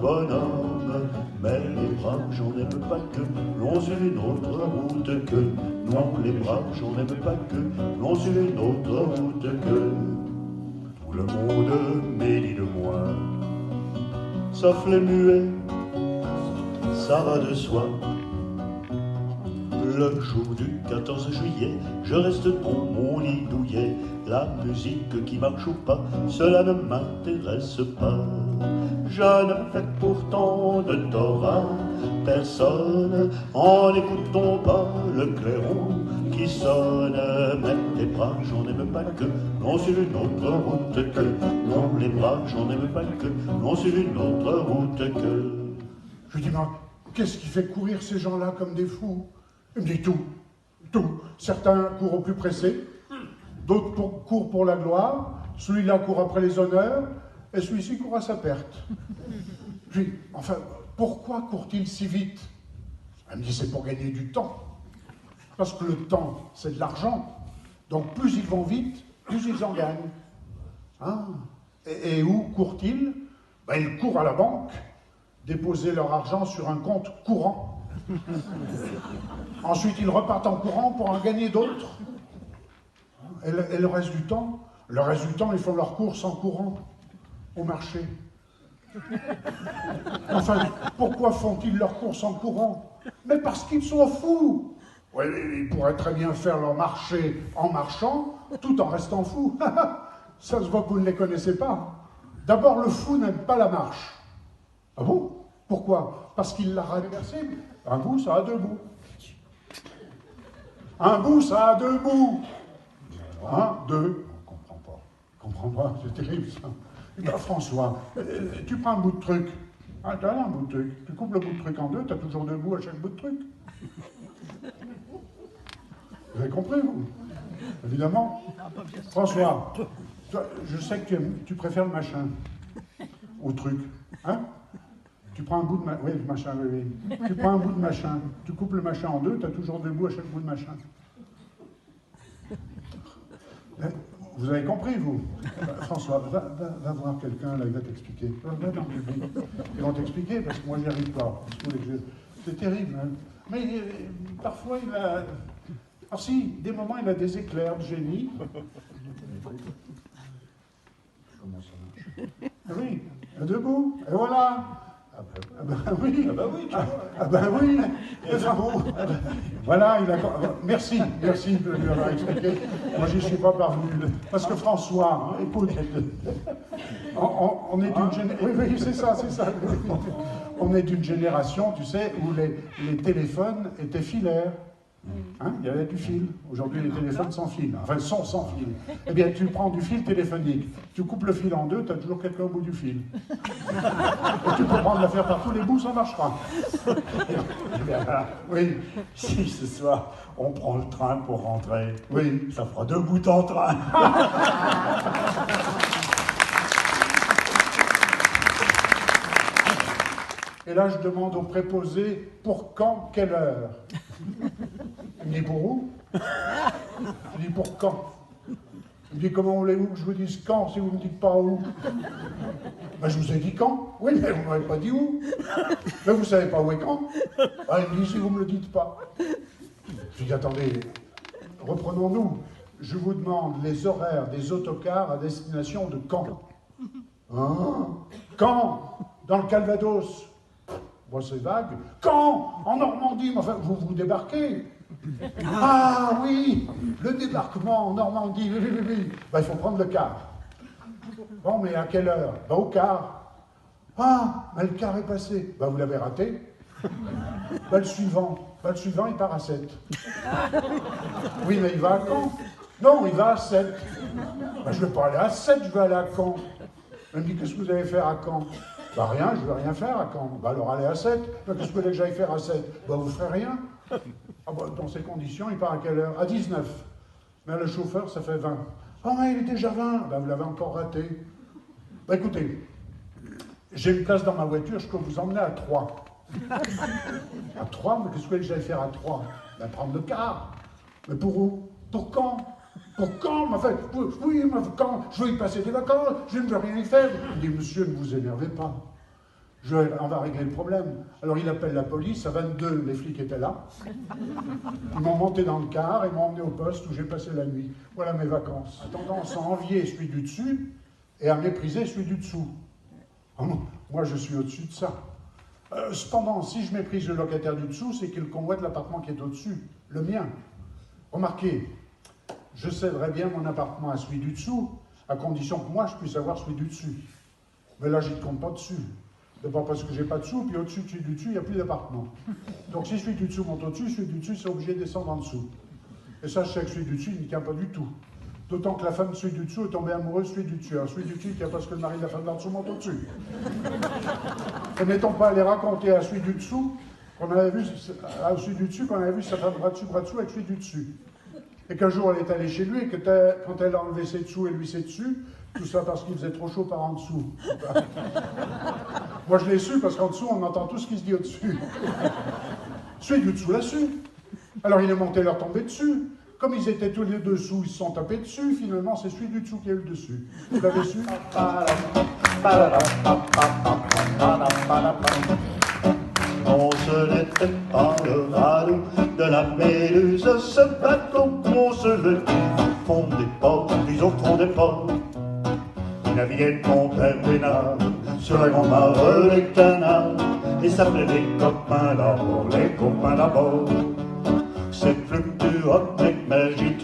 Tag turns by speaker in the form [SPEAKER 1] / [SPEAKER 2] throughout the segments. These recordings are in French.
[SPEAKER 1] bonhomme, mais les braves, j'en aime pas que l'on suive une autre route que. Non, les braves, j'en aime pas que l'on suive une autre route que. Tout le monde médit de moi, sauf les muets, ça va de soi. Le jour du 14 juillet, je reste dans mon lit douillet. La musique qui marche ou pas, cela ne m'intéresse pas. Je ne fais pourtant de tort à personne en n'écoutant pas le clairon qui sonne. Mais les bras, j'en aime pas que l'on suive une autre route que. Non, les bras, j'en aime pas que l'on suive une autre route que.
[SPEAKER 2] Je dis, mais qu'est-ce qui fait courir ces gens-là comme des fous? Il me dit tout. Certains courent au plus pressé, d'autres courent pour la gloire, celui-là court après les honneurs, et celui-ci court à sa perte. Puis, enfin, pourquoi court-il si vite? Elle me dit, c'est pour gagner du temps. Parce que le temps, c'est de l'argent. Donc plus ils vont vite, plus ils en gagnent. Hein? Et où courent-ils? Ben, ils courent à la banque, déposer leur argent sur un compte courant. Ensuite, ils repartent en courant pour en gagner d'autres. Et le reste du temps, ils font leurs courses en courant au marché. Enfin, pourquoi font-ils leurs courses en courant? Mais parce qu'ils sont fous. Oui, ils pourraient très bien faire leur marché en marchant, tout en restant fous. Ça se voit que vous ne les connaissez pas. D'abord, le fou n'aime pas la marche. Ah bon? Pourquoi? Parce qu'il l'a réversible. Un bout, ça a deux bouts. Un bout, ça a deux bouts. Un, deux. On comprend pas, c'est terrible ça. Et ben, François, tu prends un bout de truc. Ah, t'as là un bout de truc. Tu coupes le bout de truc en deux, t'as toujours deux bouts à chaque bout de truc. Vous avez compris, vous? Évidemment. François, toi, je sais que tu préfères le machin au truc. Hein? Tu prends un bout de machin. Oui, le machin, oui. Tu prends un bout de machin. Tu coupes le machin en deux, tu as toujours deux bouts à chaque bout de machin. Vous avez compris, vous? François, va voir quelqu'un, là, il va t'expliquer. Va dans le public. Ils vont t'expliquer, parce que moi, j'y arrive pas. C'est terrible, hein? Mais parfois, il a... Alors si, des moments, il a des éclairs de génie. Comment ça marche? Ah oui, debout, et voilà. Ah ben oui.
[SPEAKER 3] Ah bah oui, tu vois.
[SPEAKER 2] Ah ben oui. Voilà, il a... Merci de lui avoir expliqué. Moi, j'y suis pas parvenu. Parce que François, hein, écoute, on est d'une génération... Oui, c'est ça. On est d'une génération, tu sais, où les téléphones étaient filaires. Hein, il y avait du fil. Aujourd'hui, les téléphones sans fil. Enfin, sont sans fil. Eh bien, tu prends du fil téléphonique. Tu coupes le fil en deux, tu as toujours quelqu'un au bout du fil. Et tu peux prendre l'affaire par tous les bouts, ça marchera. Eh bien, oui.
[SPEAKER 3] Si ce soir, on prend le train pour rentrer,
[SPEAKER 2] Oui.
[SPEAKER 3] ça fera 2 bouts en train.
[SPEAKER 2] Et là, je demande au préposé, pour quand, quelle heure? Il me dit, pour où? Je dis, pour quand? Il me dit, comment voulez-vous que je vous dise quand si vous ne me dites pas où? Ben, je vous ai dit quand. Oui, mais vous ne m'avez pas dit où. Mais vous ne savez pas où et quand. Ah, il me dit, si vous ne me le dites pas. Je lui dis, attendez, reprenons-nous. Je vous demande les horaires des autocars à destination de Caen. Hein? Caen? Dans le Calvados? Bon, c'est vague. Quand? En Normandie? Mais enfin, vous débarquez. Ah oui, le débarquement en Normandie, oui. Ben, il faut prendre le car. Bon, mais à quelle heure? Ben, au car. Ah, ben, le car est passé. Ben, vous l'avez raté. Ben, le suivant, il part à 7. Oui, mais il va à Caen. Non, il va à 7. Ben, je ne vais pas aller à 7, je vais aller à Caen. Elle me dit, qu'est-ce que vous allez faire à Caen? Bah rien, je ne vais rien faire à Caen. Bah alors allez à 7. Bah, qu'est-ce que vous voulez que j'aille faire à 7? Bah vous ne ferez rien. Ah bah, dans ces conditions, il part à quelle heure? À 19. Mais le chauffeur, ça fait 20. Ah mais il est déjà 20. Bah vous l'avez encore raté. Bah écoutez, j'ai une place dans ma voiture, je peux vous emmener à 3. À 3? Mais qu'est-ce que vous voulez que j'aille faire à 3? Bah prendre le car. Mais pour où? Pour quand? Pour quand? Enfin, oui, mais quand? Je veux y passer des vacances, je ne veux rien y faire. Il dit, monsieur, ne vous énervez pas. On va régler le problème. Alors il appelle la police, à 22, les flics étaient là. Ils m'ont monté dans le car et m'ont emmené au poste où j'ai passé la nuit. Voilà mes vacances. Tendance à envier celui du dessus et à mépriser celui du dessous. Moi, je suis au-dessus de ça. Cependant, si je méprise le locataire du dessous, c'est qu'il convoite l'appartement qui est au-dessus, le mien. Remarquez, je céderais bien mon appartement à celui du dessous, à condition que moi, je puisse avoir celui du dessus. Mais là, je ne compte pas dessus. D'abord parce que j'ai pas de sous, puis au-dessus de celui du dessus, il n'y a plus d'appartement. Donc si celui du dessous monte au-dessus, celui du dessus, c'est obligé de descendre en dessous. Et ça, je sais que celui du dessus, il n'y tient pas du tout. D'autant que la femme de celui du dessous est tombée amoureuse de celui du dessus. Alors celui du dessus, il tient parce que le mari de la femme d'en dessous monte au-dessus. Et n'étant pas allé raconter à celui du dessous qu'on avait vu, à celui du dessus, qu'on avait vu sa femme bras dessous avec celui du dessus. Et qu'un jour, elle est allée chez lui, et que quand elle a enlevé ses dessous et lui ses dessus, tout ça parce qu'il faisait trop chaud par en dessous. Moi, je l'ai su parce qu'en dessous, on entend tout ce qui se dit au-dessus. Celui du dessous l'a su. Alors, il est monté leur tomber dessus. Comme ils étaient tous les dessous, ils se sont tapés dessus. Finalement, c'est celui du dessous qui a eu le dessus. Vous l'avez su?
[SPEAKER 1] On se n'était pas le radeau de la Méduse, ce bateau, on se le dit au fond des ports, puis au fond des ports. Il naviguait mon père Bénard sur la grande mare des canards, et s'appelait les copains d'abord, les copains d'abord. C'est fluctuant avec magie,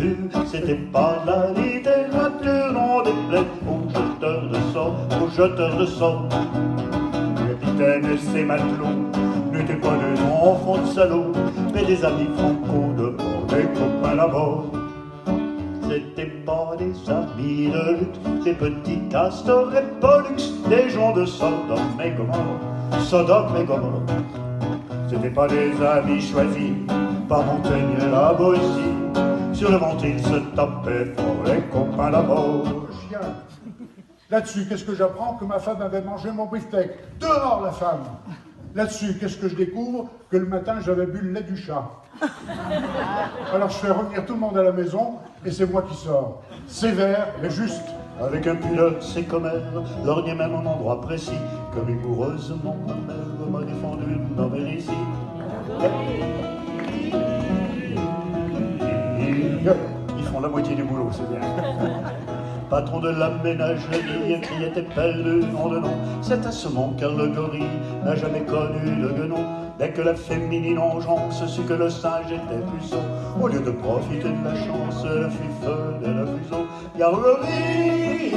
[SPEAKER 1] c'était pas la littérature, non déplaise aux jeteurs de sorts, aux jeteurs de sorts. Le capitaine et ses matelots n'étaient pas des enfants de salauds, mais des amis franco de bord, des copains d'abord. C'était pas des amis de lutte, des petits castors et pollux, des gens de Sodome et Gomorrhe, Sodome et Gomorrhe. C'était pas des amis choisis par Montaigne et la Boétie, sur le ventre ils se tapaient fort, les copains d'abord.
[SPEAKER 2] Chien. Là-dessus, qu'est-ce que j'apprends? Que ma femme avait mangé mon beefsteak. Dehors la femme. Là-dessus, qu'est-ce que je découvre? Que le matin, j'avais bu le lait du chat. Alors je fais revenir tout le monde à la maison, et c'est moi qui sors. Sévère, mais juste.
[SPEAKER 1] Avec un pilote, c'est comme elle, lorgnait même un endroit précis, comme rigoureusement ma mère m'a défendu de nommer ici. Ils font la moitié du boulot, c'est bien. Patron de la ménagerie, qui était belle de nom de nom. C'est à ce moment car le gorille n'a jamais connu de guenon. Dès que la féminine engeance sut que le singe était puissant, au lieu de profiter de la chance, elle fit feu dès la fuseau. Garlerie.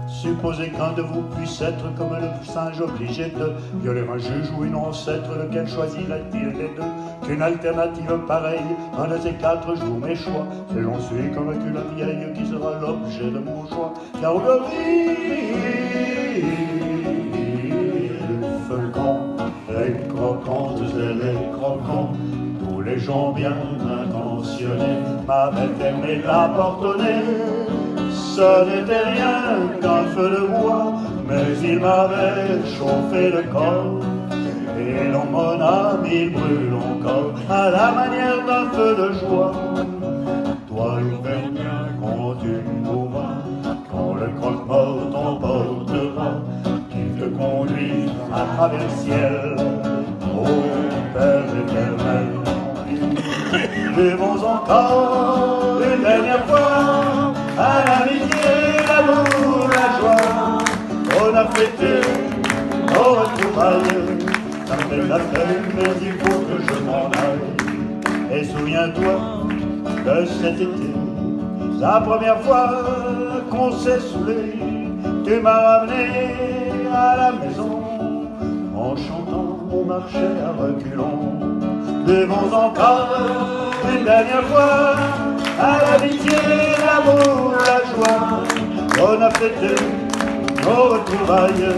[SPEAKER 1] Supposez qu'un de vous puisse être comme le singe obligé de violer un juge ou une ancêtre, lequel choisirait-il des deux? Qu'une alternative pareille, un de ces quatre jours mes choix, c'est j'en suis convaincu la vieille qui sera l'objet de mon choix. Garlerie, feuillant, les croquantes et les croquants, tous les gens bien intentionnés m'avaient fermé la porte au nez. Ce n'était rien qu'un feu de bois, mais il m'avait chauffé le corps. Et dans mon âme il brûle encore, à la manière d'un feu de joie. Toi, Auvergnat, quand tu mourras, quand le croque-mort t'emportera, qu'il te conduise à travers le ciel, ô Père éternel. Vivons encore une dernière fois à l'amitié, l'amour, la joie. On a fêté nos retrouvailles, ça me fait de la peine, mais il faut que je m'en aille. Et souviens-toi de cet été, la première fois qu'on s'est saoulé, tu m'as ramené à la maison. En chantant, on marchait à reculons. Buvons encore une dernière fois à l'amitié, l'amour, la joie. On a fêté nos retrouvailles,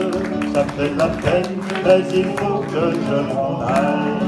[SPEAKER 1] ça fait de la peine, mais il faut que je m'en aille.